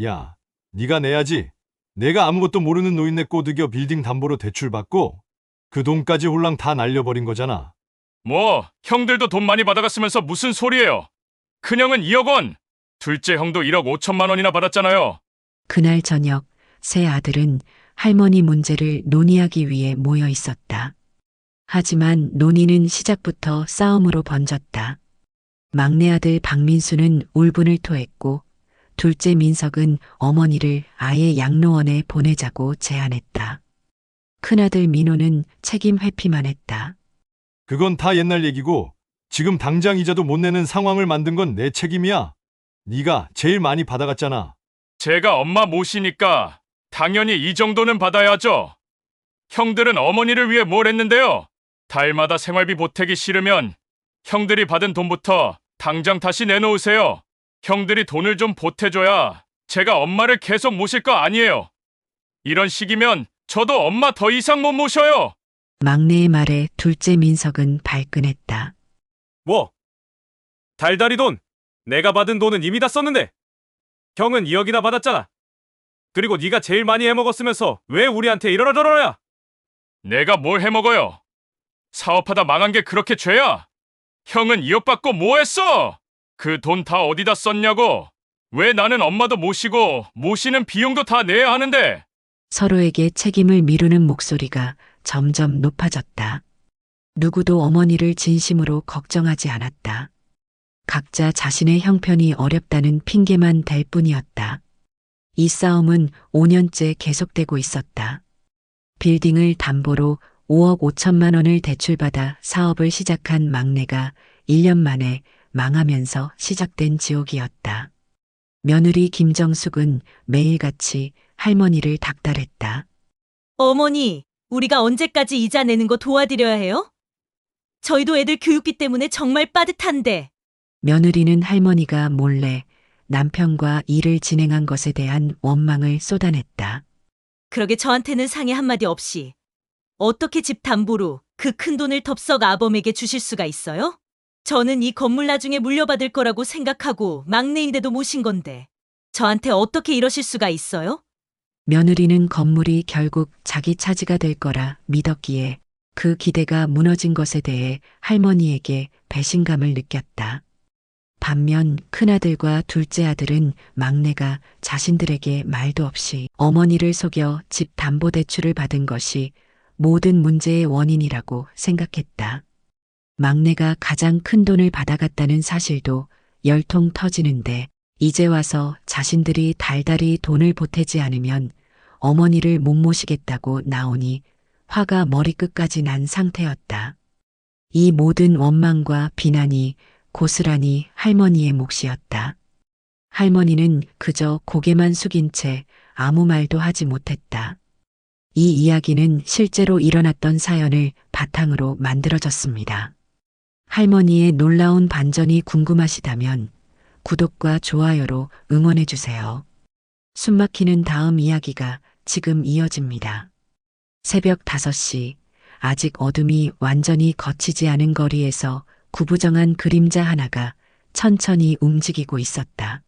야, 네가 내야지. 내가 아무것도 모르는 노인네 꼬드겨 빌딩 담보로 대출받고 그 돈까지 홀랑 다 날려버린 거잖아. 뭐, 형들도 돈 많이 받아갔으면서 무슨 소리예요? 큰형은 2억 원, 둘째 형도 1억 5천만 원이나 받았잖아요. 그날 저녁 세 아들은 할머니 문제를 논의하기 위해 모여 있었다. 하지만 논의는 시작부터 싸움으로 번졌다. 막내 아들 박민수는 울분을 토했고 둘째 민석은 어머니를 아예 양로원에 보내자고 제안했다. 큰아들 민호는 책임 회피만 했다. 그건 다 옛날 얘기고 지금 당장 이자도 못 내는 상황을 만든 건 내 책임이야. 네가 제일 많이 받아갔잖아. 제가 엄마 모시니까 당연히 이 정도는 받아야죠. 형들은 어머니를 위해 뭘 했는데요? 달마다 생활비 보태기 싫으면 형들이 받은 돈부터 당장 다시 내놓으세요. 형들이 돈을 좀 보태줘야 제가 엄마를 계속 모실 거 아니에요. 이런 식이면 저도 엄마 더 이상 못 모셔요. 막내의 말에 둘째 민석은 발끈했다. 뭐? 달달이 돈! 내가 받은 돈은 이미 다 썼는데! 형은 2억이나 받았잖아. 그리고 네가 제일 많이 해먹었으면서 왜 우리한테 이러라 저러라야? 내가 뭘 해먹어요? 사업하다 망한 게 그렇게 죄야? 형은 2억 받고 뭐 했어? 그 돈 다 어디다 썼냐고? 왜 나는 엄마도 모시고 모시는 비용도 다 내야 하는데? 서로에게 책임을 미루는 목소리가 점점 높아졌다. 누구도 어머니를 진심으로 걱정하지 않았다. 각자 자신의 형편이 어렵다는 핑계만 댈 뿐이었다. 이 싸움은 5년째 계속되고 있었다. 빌딩을 담보로 5억 5천만 원을 대출받아 사업을 시작한 막내가 1년 만에 망하면서 시작된 지옥이었다. 며느리 김정숙은 매일같이 할머니를 닥달했다. 어머니, 우리가 언제까지 이자 내는 거 도와드려야 해요? 저희도 애들 교육비 때문에 정말 빠듯한데. 며느리는 할머니가 몰래 남편과 일을 진행한 것에 대한 원망을 쏟아냈다. 그러게 저한테는 상의 한마디 없이 어떻게 집 담보로 그 큰 돈을 덥석 아범에게 주실 수가 있어요? 저는 이 건물 나중에 물려받을 거라고 생각하고 막내인데도 모신 건데 저한테 어떻게 이러실 수가 있어요? 며느리는 건물이 결국 자기 차지가 될 거라 믿었기에 그 기대가 무너진 것에 대해 할머니에게 배신감을 느꼈다. 반면 큰아들과 둘째 아들은 막내가 자신들에게 말도 없이 어머니를 속여 집 담보대출을 받은 것이 모든 문제의 원인이라고 생각했다. 막내가 가장 큰 돈을 받아갔다는 사실도 열통 터지는데 이제 와서 자신들이 달달이 돈을 보태지 않으면 어머니를 못 모시겠다고 나오니 화가 머리끝까지 난 상태였다. 이 모든 원망과 비난이 고스란히 할머니의 몫이었다. 할머니는 그저 고개만 숙인 채 아무 말도 하지 못했다. 이 이야기는 실제로 일어났던 사연을 바탕으로 만들어졌습니다. 할머니의 놀라운 반전이 궁금하시다면 구독과 좋아요로 응원해주세요. 숨막히는 다음 이야기가 지금 이어집니다. 새벽 5시, 아직 어둠이 완전히 걷히지 않은 거리에서 구부정한 그림자 하나가 천천히 움직이고 있었다.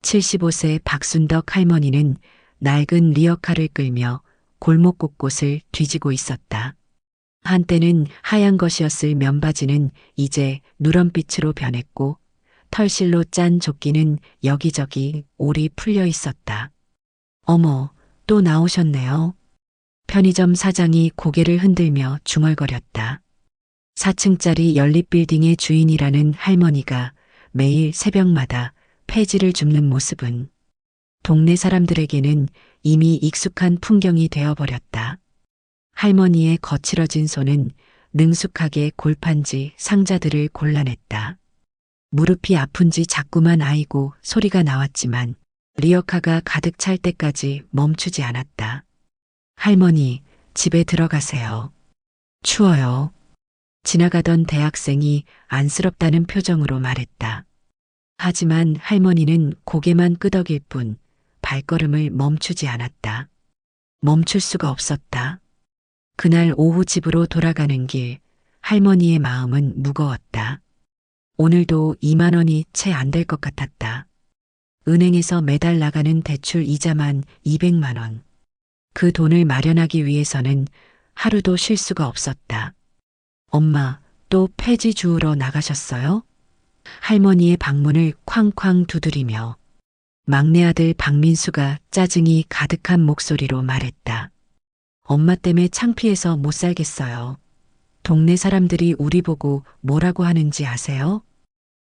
75세 박순덕 할머니는 낡은 리어카를 끌며 골목 곳곳을 뒤지고 있었다. 한때는 하얀 것이었을 면바지는 이제 누런빛으로 변했고 털실로 짠 조끼는 여기저기 올이 풀려 있었다. 어머, 또 나오셨네요. 편의점 사장이 고개를 흔들며 중얼거렸다. 4층짜리 연립빌딩의 주인이라는 할머니가 매일 새벽마다 폐지를 줍는 모습은 동네 사람들에게는 이미 익숙한 풍경이 되어버렸다. 할머니의 거칠어진 손은 능숙하게 골판지 상자들을 골라냈다. 무릎이 아픈지 자꾸만 아이고 소리가 나왔지만 리어카가 가득 찰 때까지 멈추지 않았다. 할머니, 집에 들어가세요. 추워요. 지나가던 대학생이 안쓰럽다는 표정으로 말했다. 하지만 할머니는 고개만 끄덕일 뿐 발걸음을 멈추지 않았다. 멈출 수가 없었다. 그날 오후 집으로 돌아가는 길, 할머니의 마음은 무거웠다. 오늘도 2만 원이 채 안 될 것 같았다. 은행에서 매달 나가는 대출 이자만 200만 원. 그 돈을 마련하기 위해서는 하루도 쉴 수가 없었다. 엄마, 또 폐지 주우러 나가셨어요? 할머니의 방문을 쾅쾅 두드리며 막내 아들 박민수가 짜증이 가득한 목소리로 말했다. 엄마 때문에 창피해서 못 살겠어요. 동네 사람들이 우리 보고 뭐라고 하는지 아세요?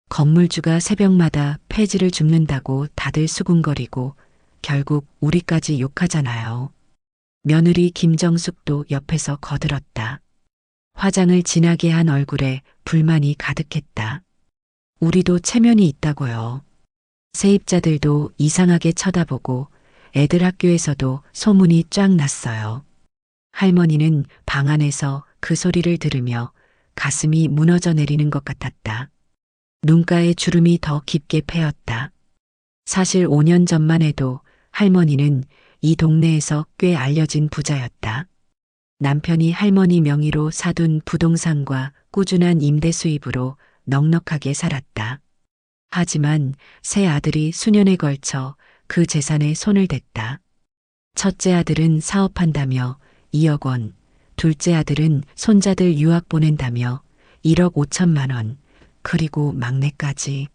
건물주가 새벽마다 폐지를 줍는다고 다들 수군거리고 결국 우리까지 욕하잖아요. 며느리 김정숙도 옆에서 거들었다. 화장을 진하게 한 얼굴에 불만이 가득했다. 우리도 체면이 있다고요. 세입자들도 이상하게 쳐다보고 애들 학교에서도 소문이 쫙 났어요. 할머니는 방 안에서 그 소리를 들으며 가슴이 무너져 내리는 것 같았다. 눈가에 주름이 더 깊게 패였다. 사실 5년 전만 해도 할머니는 이 동네에서 꽤 알려진 부자였다. 남편이 할머니 명의로 사둔 부동산과 꾸준한 임대 수입으로 넉넉하게 살았다. 하지만 새 아들이 수년에 걸쳐 그 재산에 손을 댔다. 첫째 아들은 사업한다며 2억 원, 둘째 아들은 손자들 유학 보낸다며 1억 5천만 원, 그리고 막내까지.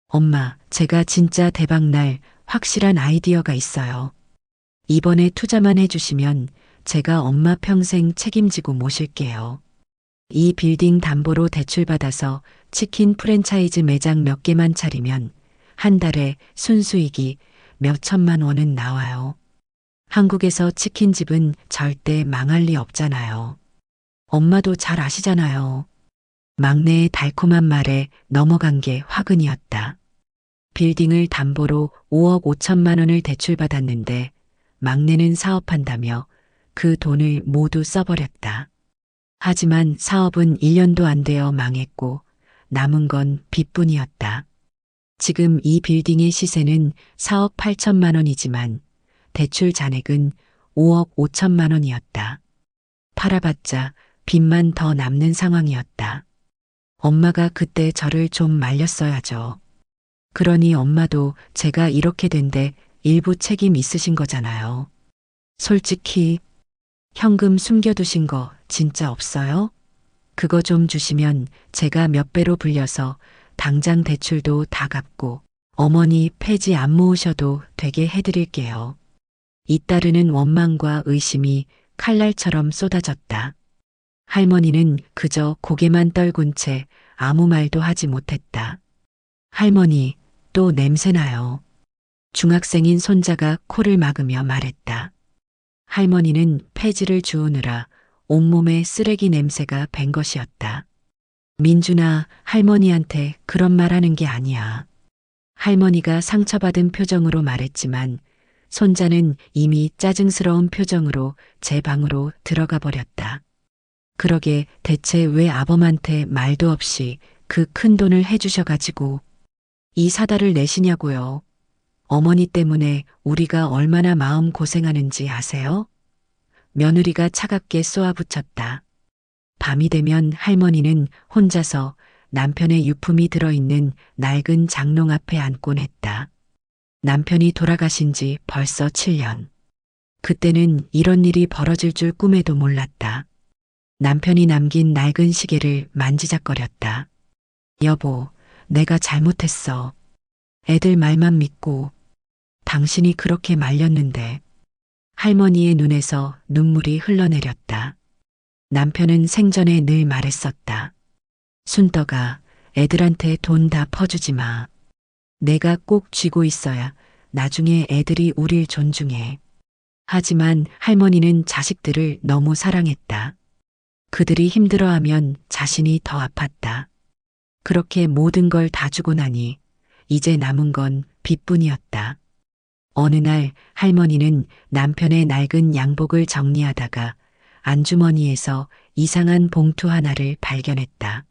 엄마, 제가 진짜 대박날 확실한 아이디어가 있어요. 이번에 투자만 해주시면 제가 엄마 평생 책임지고 모실게요. 이 빌딩 담보로 대출받아서 치킨 프랜차이즈 매장 몇 개만 차리면 한 달에 순수익이 몇 천만 원은 나와요. 한국에서 치킨집은 절대 망할 리 없잖아요. 엄마도 잘 아시잖아요. 막내의 달콤한 말에 넘어간 게 화근이었다. 빌딩을 담보로 5억 5천만 원을 대출받았는데 막내는 사업한다며 그 돈을 모두 써버렸다. 하지만 사업은 1년도 안 되어 망했고 남은 건 빚뿐이었다. 지금 이 빌딩의 시세는 4억 8천만 원이지만 대출 잔액은 5억 5천만 원이었다. 팔아봤자 빚만 더 남는 상황이었다. 엄마가 그때 저를 좀 말렸어야죠. 그러니 엄마도 제가 이렇게 된데 일부 책임 있으신 거잖아요. 솔직히 현금 숨겨두신 거 진짜 없어요? 그거 좀 주시면 제가 몇 배로 불려서 당장 대출도 다 갚고 어머니 폐지 안 모으셔도 되게 해드릴게요. 잇따르는 원망과 의심이 칼날처럼 쏟아졌다. 할머니는 그저 고개만 떨군 채 아무 말도 하지 못했다. 할머니, 또 냄새나요. 중학생인 손자가 코를 막으며 말했다. 할머니는 폐지를 주우느라 온몸에 쓰레기 냄새가 밴 것이었다. 민준아, 할머니한테 그런 말 하는 게 아니야. 할머니가 상처받은 표정으로 말했지만 손자는 이미 짜증스러운 표정으로 제 방으로 들어가 버렸다. 그러게 대체 왜 아범한테 말도 없이 그 큰 돈을 해주셔가지고 이 사다를 내시냐고요. 어머니 때문에 우리가 얼마나 마음 고생하는지 아세요? 며느리가 차갑게 쏘아붙였다. 밤이 되면 할머니는 혼자서 남편의 유품이 들어있는 낡은 장롱 앞에 앉곤 했다. 남편이 돌아가신 지 벌써 7년. 그때는 이런 일이 벌어질 줄 꿈에도 몰랐다. 남편이 남긴 낡은 시계를 만지작거렸다. 여보, 내가 잘못했어. 애들 말만 믿고 당신이 그렇게 말렸는데. 할머니의 눈에서 눈물이 흘러내렸다. 남편은 생전에 늘 말했었다. 순떡아, 애들한테 돈 다 퍼주지 마. 내가 꼭 쥐고 있어야 나중에 애들이 우릴 존중해. 하지만 할머니는 자식들을 너무 사랑했다. 그들이 힘들어하면 자신이 더 아팠다. 그렇게 모든 걸 다 주고 나니 이제 남은 건 빚뿐이었다. 어느 날 할머니는 남편의 낡은 양복을 정리하다가 안주머니에서 이상한 봉투 하나를 발견했다.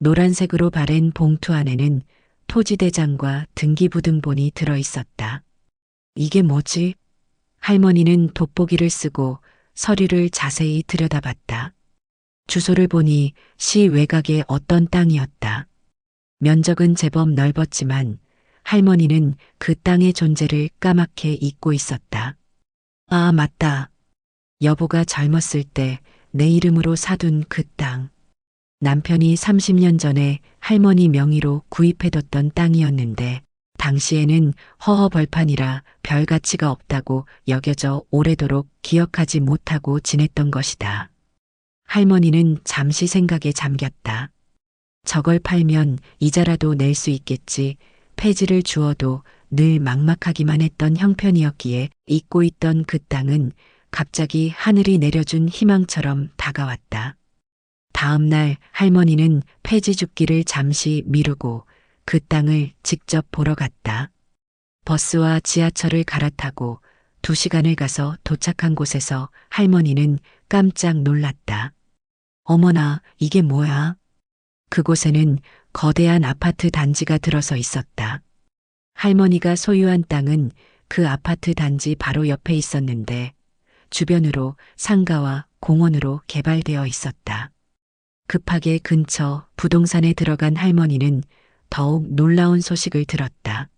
노란색으로 바랜 봉투 안에는 토지대장과 등기부등본이 들어있었다. 이게 뭐지? 할머니는 돋보기를 쓰고 서류를 자세히 들여다봤다. 주소를 보니 시 외곽의 어떤 땅이었다. 면적은 제법 넓었지만 할머니는 그 땅의 존재를 까맣게 잊고 있었다. 아, 맞다. 여보가 젊었을 때 내 이름으로 사둔 그 땅. 남편이 30년 전에 할머니 명의로 구입해뒀던 땅이었는데 당시에는 허허벌판이라 별 가치가 없다고 여겨져 오래도록 기억하지 못하고 지냈던 것이다. 할머니는 잠시 생각에 잠겼다. 저걸 팔면 이자라도 낼 수 있겠지. 폐지를 주어도 늘 막막하기만 했던 형편이었기에 잊고 있던 그 땅은 갑자기 하늘이 내려준 희망처럼 다가왔다. 다음 날 할머니는 폐지 줍기를 잠시 미루고 그 땅을 직접 보러 갔다. 버스와 지하철을 갈아타고 2시간을 가서 도착한 곳에서 할머니는 깜짝 놀랐다. 어머나, 이게 뭐야? 그곳에는 거대한 아파트 단지가 들어서 있었다. 할머니가 소유한 땅은 그 아파트 단지 바로 옆에 있었는데 주변으로 상가와 공원으로 개발되어 있었다. 급하게 근처 부동산에 들어간 할머니는 더욱 놀라운 소식을 들었다.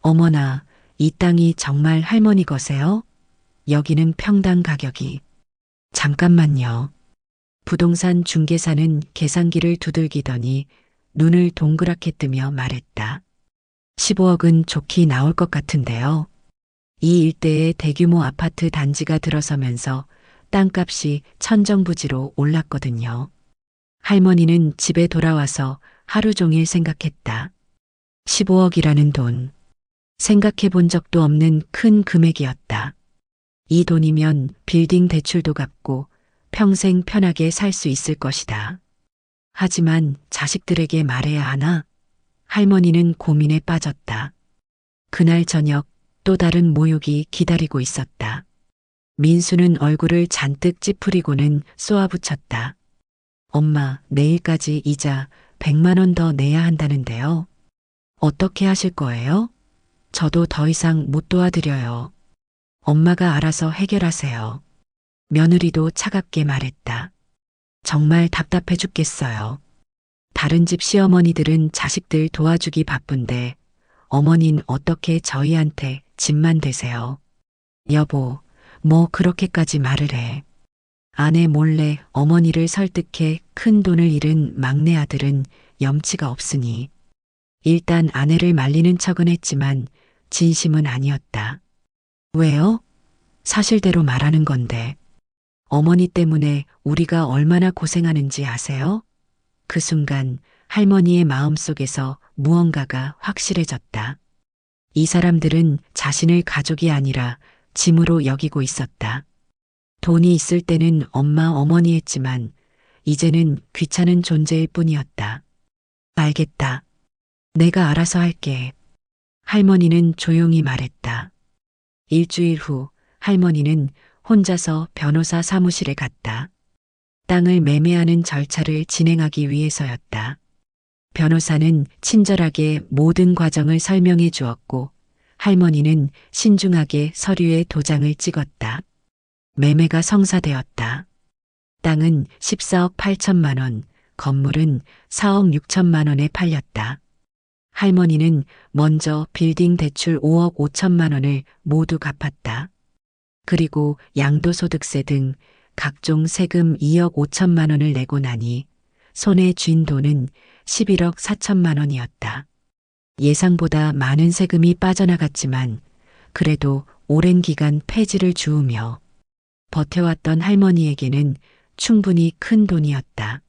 어머나, 이 땅이 정말 할머니 거세요? 여기는 평당 가격이. 잠깐만요. 부동산 중개사는 계산기를 두들기더니 눈을 동그랗게 뜨며 말했다. 15억은 좋게 나올 것 같은데요. 이 일대에 대규모 아파트 단지가 들어서면서 땅값이 천정부지로 올랐거든요. 할머니는 집에 돌아와서 하루 종일 생각했다. 15억이라는 돈. 생각해 본 적도 없는 큰 금액이었다. 이 돈이면 빌딩 대출도 갚고 평생 편하게 살 수 있을 것이다. 하지만 자식들에게 말해야 하나? 할머니는 고민에 빠졌다. 그날 저녁 또 다른 모욕이 기다리고 있었다. 민수는 얼굴을 잔뜩 찌푸리고는 쏘아붙였다. 엄마, 내일까지 이자 100만 원 더 내야 한다는데요. 어떻게 하실 거예요? 저도 더 이상 못 도와드려요. 엄마가 알아서 해결하세요. 며느리도 차갑게 말했다. 정말 답답해 죽겠어요. 다른 집 시어머니들은 자식들 도와주기 바쁜데 어머닌 어떻게 저희한테 집만 대세요. 여보, 뭐 그렇게까지 말을 해. 아내 몰래 어머니를 설득해 큰 돈을 잃은 막내 아들은 염치가 없으니 일단 아내를 말리는 척은 했지만 진심은 아니었다. 왜요? 사실대로 말하는 건데. 어머니 때문에 우리가 얼마나 고생하는지 아세요? 그 순간 할머니의 마음속에서 무언가가 확실해졌다. 이 사람들은 자신을 가족이 아니라 짐으로 여기고 있었다. 돈이 있을 때는 엄마 어머니 했지만 이제는 귀찮은 존재일 뿐이었다. 알겠다. 내가 알아서 할게. 할머니는 조용히 말했다. 일주일 후 할머니는 혼자서 변호사 사무실에 갔다. 땅을 매매하는 절차를 진행하기 위해서였다. 변호사는 친절하게 모든 과정을 설명해 주었고 할머니는 신중하게 서류에 도장을 찍었다. 매매가 성사되었다. 땅은 14억 8천만 원, 건물은 4억 6천만 원에 팔렸다. 할머니는 먼저 빌딩 대출 5억 5천만 원을 모두 갚았다. 그리고 양도소득세 등 각종 세금 2억 5천만 원을 내고 나니 손에 쥔 돈은 11억 4천만 원이었다. 예상보다 많은 세금이 빠져나갔지만 그래도 오랜 기간 폐지를 주우며 버텨왔던 할머니에게는 충분히 큰 돈이었다.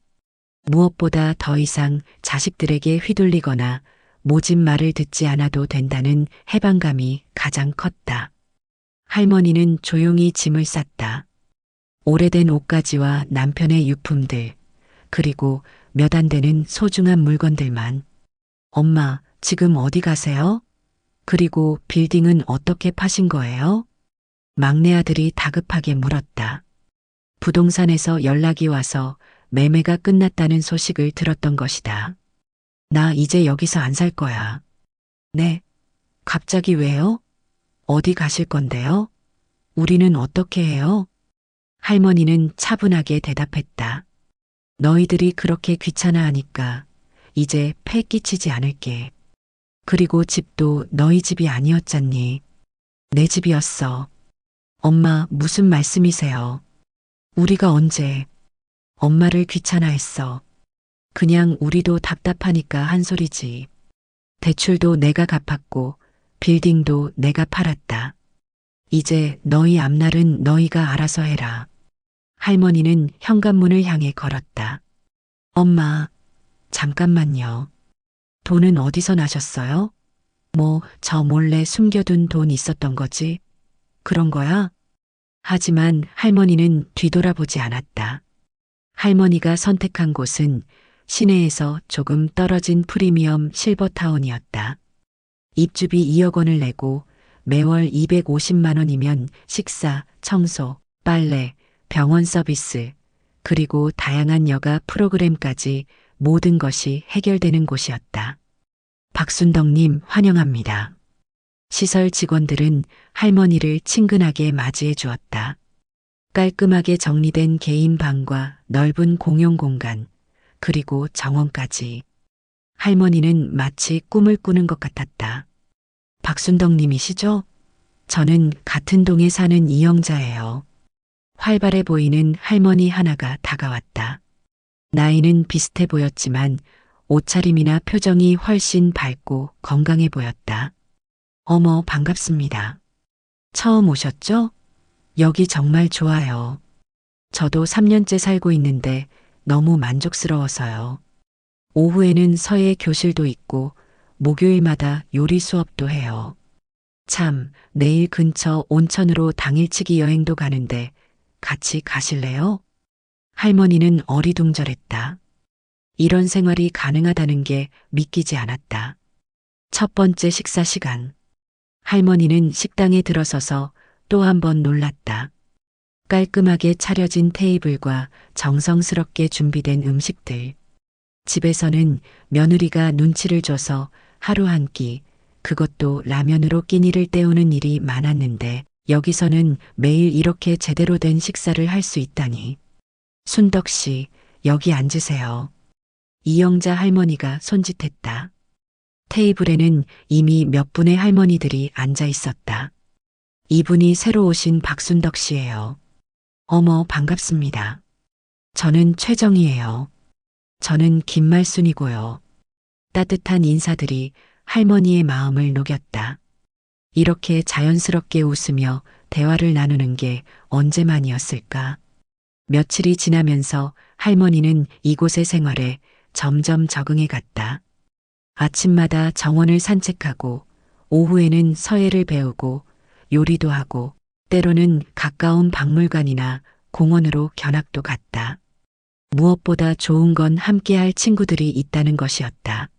무엇보다 더 이상 자식들에게 휘둘리거나 모진 말을 듣지 않아도 된다는 해방감이 가장 컸다. 할머니는 조용히 짐을 쌌다. 오래된 옷가지와 남편의 유품들, 그리고 몇 안 되는 소중한 물건들만. 엄마, 지금 어디 가세요? 그리고 빌딩은 어떻게 파신 거예요? 막내 아들이 다급하게 물었다. 부동산에서 연락이 와서 매매가 끝났다는 소식을 들었던 것이다. 나 이제 여기서 안 살 거야. 네? 갑자기 왜요? 어디 가실 건데요? 우리는 어떻게 해요? 할머니는 차분하게 대답했다. 너희들이 그렇게 귀찮아하니까 이제 패 끼치지 않을게. 그리고 집도 너희 집이 아니었잖니. 내 집이었어. 엄마, 무슨 말씀이세요? 우리가 언제 엄마를 귀찮아했어. 그냥 우리도 답답하니까 한 소리지. 대출도 내가 갚았고 빌딩도 내가 팔았다. 이제 너희 앞날은 너희가 알아서 해라. 할머니는 현관문을 향해 걸었다. 엄마, 잠깐만요. 돈은 어디서 나셨어요? 뭐, 저 몰래 숨겨둔 돈 있었던 거지? 그런 거야? 하지만 할머니는 뒤돌아보지 않았다. 할머니가 선택한 곳은 시내에서 조금 떨어진 프리미엄 실버타운이었다. 입주비 2억 원을 내고 매월 250만 원이면 식사, 청소, 빨래, 병원 서비스, 그리고 다양한 여가 프로그램까지 모든 것이 해결되는 곳이었다. 박순덕님 환영합니다. 시설 직원들은 할머니를 친근하게 맞이해 주었다. 깔끔하게 정리된 개인 방과 넓은 공용 공간, 그리고 정원까지. 할머니는 마치 꿈을 꾸는 것 같았다. 박순덕님이시죠? 저는 같은 동에 사는 이영자예요. 활발해 보이는 할머니 하나가 다가왔다. 나이는 비슷해 보였지만 옷차림이나 표정이 훨씬 밝고 건강해 보였다. 어머, 반갑습니다. 처음 오셨죠? 여기 정말 좋아요. 저도 3년째 살고 있는데 너무 만족스러워서요. 오후에는 서예 교실도 있고 목요일마다 요리 수업도 해요. 참, 내일 근처 온천으로 당일치기 여행도 가는데 같이 가실래요? 할머니는 어리둥절했다. 이런 생활이 가능하다는 게 믿기지 않았다. 첫 번째 식사 시간. 할머니는 식당에 들어서서 또 한 번 놀랐다. 깔끔하게 차려진 테이블과 정성스럽게 준비된 음식들. 집에서는 며느리가 눈치를 줘서 하루 한 끼, 그것도 라면으로 끼니를 때우는 일이 많았는데 여기서는 매일 이렇게 제대로 된 식사를 할 수 있다니. 순덕 씨, 여기 앉으세요. 이영자 할머니가 손짓했다. 테이블에는 이미 몇 분의 할머니들이 앉아 있었다. 이분이 새로 오신 박순덕 씨예요. 어머, 반갑습니다. 저는 최정희예요. 저는 김말순이고요. 따뜻한 인사들이 할머니의 마음을 녹였다. 이렇게 자연스럽게 웃으며 대화를 나누는 게 언제만이었을까? 며칠이 지나면서 할머니는 이곳의 생활에 점점 적응해 갔다. 아침마다 정원을 산책하고 오후에는 서예를 배우고 요리도 하고 때로는 가까운 박물관이나 공원으로 견학도 갔다. 무엇보다 좋은 건 함께할 친구들이 있다는 것이었다.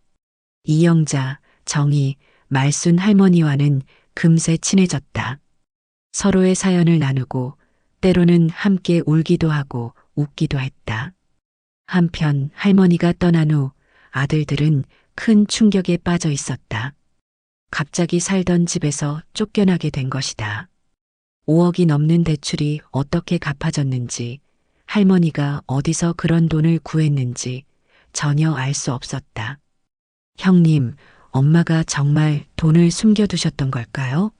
이영자, 정희, 말순 할머니와는 금세 친해졌다. 서로의 사연을 나누고 때로는 함께 울기도 하고 웃기도 했다. 한편 할머니가 떠난 후 아들들은 큰 충격에 빠져 있었다. 갑자기 살던 집에서 쫓겨나게 된 것이다. 5억이 넘는 대출이 어떻게 갚아졌는지, 할머니가 어디서 그런 돈을 구했는지 전혀 알 수 없었다. 형님, 엄마가 정말 돈을 숨겨두셨던 걸까요?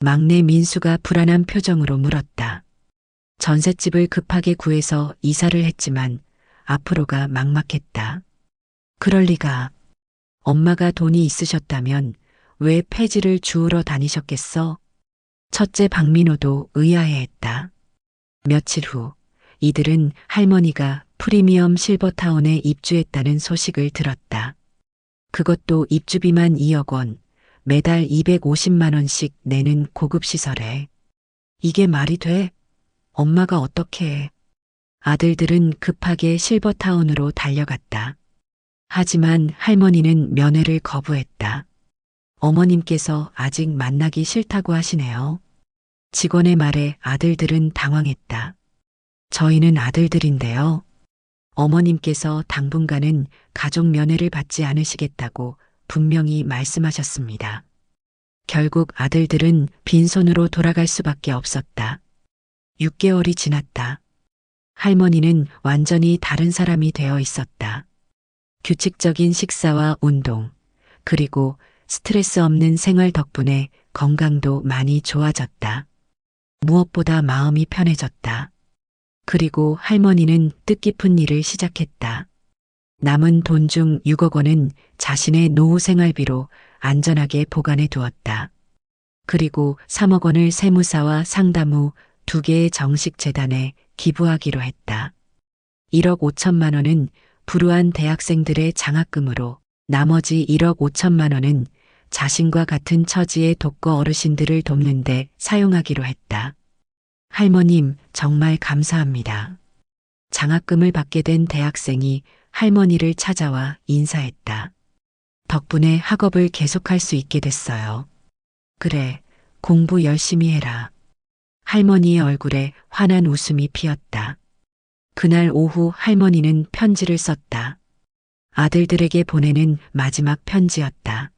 막내 민수가 불안한 표정으로 물었다. 전셋집을 급하게 구해서 이사를 했지만 앞으로가 막막했다. 그럴 리가. 엄마가 돈이 있으셨다면 왜 폐지를 주우러 다니셨겠어? 첫째 박민호도 의아해했다. 며칠 후 이들은 할머니가 프리미엄 실버타운에 입주했다는 소식을 들었다. 그것도 입주비만 2억 원, 매달 250만 원씩 내는 고급 시설에. 이게 말이 돼? 엄마가 어떻게 해? 아들들은 급하게 실버타운으로 달려갔다. 하지만 할머니는 면회를 거부했다. 어머님께서 아직 만나기 싫다고 하시네요. 직원의 말에 아들들은 당황했다. 저희는 아들들인데요. 어머님께서 당분간은 가족 면회를 받지 않으시겠다고 분명히 말씀하셨습니다. 결국 아들들은 빈손으로 돌아갈 수밖에 없었다. 6개월이 지났다. 할머니는 완전히 다른 사람이 되어 있었다. 규칙적인 식사와 운동, 그리고 스트레스 없는 생활 덕분에 건강도 많이 좋아졌다. 무엇보다 마음이 편해졌다. 그리고 할머니는 뜻깊은 일을 시작했다. 남은 돈 중 6억 원은 자신의 노후 생활비로 안전하게 보관해 두었다. 그리고 3억 원을 세무사와 상담 후 2개의 정식 재단에 기부하기로 했다. 1억 5천만 원은 불우한 대학생들의 장학금으로, 나머지 1억 5천만 원은 자신과 같은 처지의 독거 어르신들을 돕는 데 사용하기로 했다. 할머님, 정말 감사합니다. 장학금을 받게 된 대학생이 할머니를 찾아와 인사했다. 덕분에 학업을 계속할 수 있게 됐어요. 그래, 공부 열심히 해라. 할머니의 얼굴에 환한 웃음이 피었다. 그날 오후 할머니는 편지를 썼다. 아들들에게 보내는 마지막 편지였다.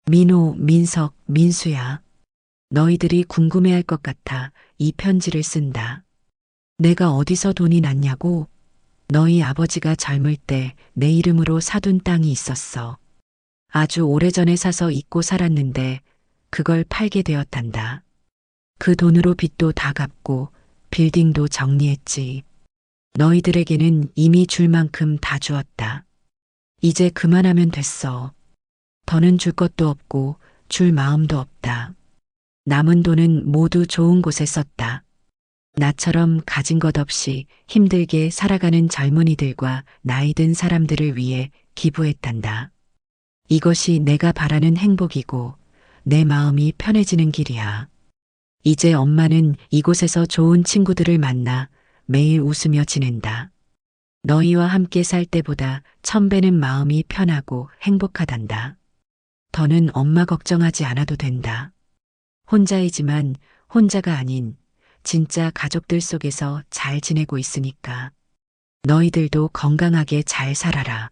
민호, 민석, 민수야. 너희들이 궁금해할 것 같아 이 편지를 쓴다. 내가 어디서 돈이 났냐고? 너희 아버지가 젊을 때 내 이름으로 사둔 땅이 있었어. 아주 오래전에 사서 잊고 살았는데 그걸 팔게 되었단다. 그 돈으로 빚도 다 갚고 빌딩도 정리했지. 너희들에게는 이미 줄 만큼 다 주었다. 이제 그만하면 됐어. 더는 줄 것도 없고 줄 마음도 없다. 남은 돈은 모두 좋은 곳에 썼다. 나처럼 가진 것 없이 힘들게 살아가는 젊은이들과 나이 든 사람들을 위해 기부했단다. 이것이 내가 바라는 행복이고 내 마음이 편해지는 길이야. 이제 엄마는 이곳에서 좋은 친구들을 만나 매일 웃으며 지낸다. 너희와 함께 살 때보다 1000배는 마음이 편하고 행복하단다. 더는 엄마 걱정하지 않아도 된다. 혼자이지만 혼자가 아닌 진짜 가족들 속에서 잘 지내고 있으니까. 너희들도 건강하게 잘 살아라.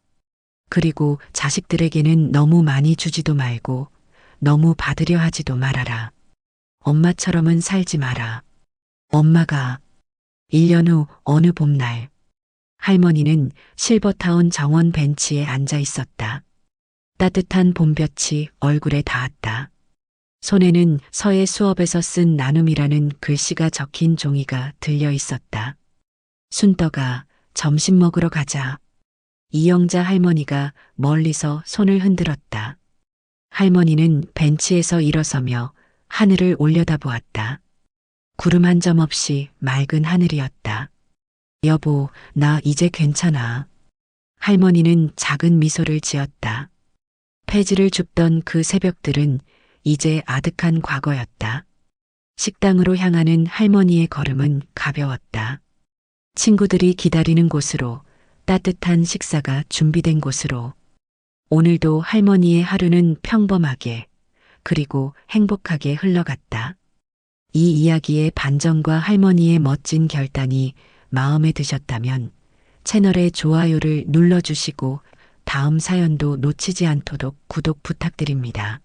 그리고 자식들에게는 너무 많이 주지도 말고 너무 받으려 하지도 말아라. 엄마처럼은 살지 마라. 엄마가 1년 후 어느 봄날 할머니는 실버타운 정원 벤치에 앉아 있었다. 따뜻한 봄볕이 얼굴에 닿았다. 손에는 서예 수업에서 쓴 나눔이라는 글씨가 적힌 종이가 들려 있었다. 순떡아, 점심 먹으러 가자. 이영자 할머니가 멀리서 손을 흔들었다. 할머니는 벤치에서 일어서며 하늘을 올려다보았다. 구름 한 점 없이 맑은 하늘이었다. 여보, 나 이제 괜찮아. 할머니는 작은 미소를 지었다. 폐지를 줍던 그 새벽들은 이제 아득한 과거였다. 식당으로 향하는 할머니의 걸음은 가벼웠다. 친구들이 기다리는 곳으로, 따뜻한 식사가 준비된 곳으로. 오늘도 할머니의 하루는 평범하게, 그리고 행복하게 흘러갔다. 이 이야기의 반전과 할머니의 멋진 결단이 마음에 드셨다면 채널의 좋아요를 눌러주시고 다음 사연도 놓치지 않도록 구독 부탁드립니다.